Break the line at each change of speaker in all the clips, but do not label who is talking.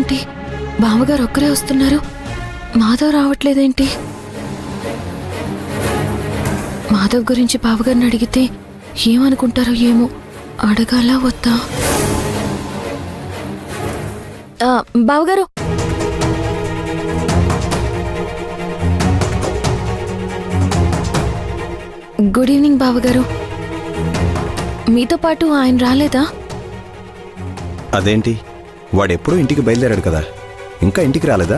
ఇదేంటి, బావగారు ఒక్కరే వస్తున్నారు, మాధవ్ రావట్లేదేంటి? మాధవ్ గురించి బావగారిని అడిగితే ఏమనుకుంటారో ఏమో, అడగాలా వద్దా? బావగారు, గుడ్ ఈవినింగ్ బావగారు. మీతో పాటు ఆయన రాలేదా?
అదేంటి, వాడెప్పుడూ ఇంటికి బయలుదేరాడు కదా, ఇంకా ఇంటికి రాలేదా?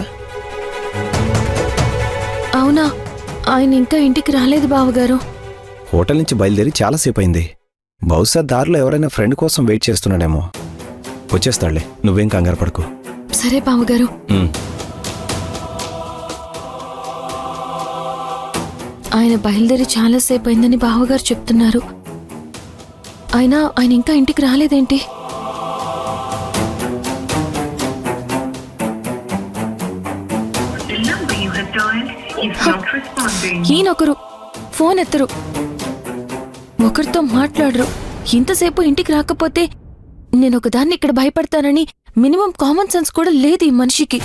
అవునా, ఆయన ఇంకా ఇంటికి రాలేదు బావగారు.
హోటల్ నుంచి బయలుదేరి చాలాసేపు అయింది. బహుశా దారిలో ఎవరైనా ఫ్రెండ్ కోసం వెయిట్ చేస్తున్నాడేమో. వచ్చేస్తాడులే, నువ్వేం కంగారు పడకు.
సరే బావగారు. ఆయన బయలుదేరి చాలాసేపు అయిందని బావగారు చెప్తున్నారు. ఆయన ఇంకా ఇంటికి రాలేదేంటి? ఈయనొకరు ఫోన్ ఎత్తరు, ఒకరితో మాట్లాడరు. ఇంతసేపు ఇంటికి రాకపోతే నేనొకదాన్ని ఇక్కడ భయపడతానని మినిమం కామన్ సెన్స్ కూడా లేదు ఈ మనిషికి.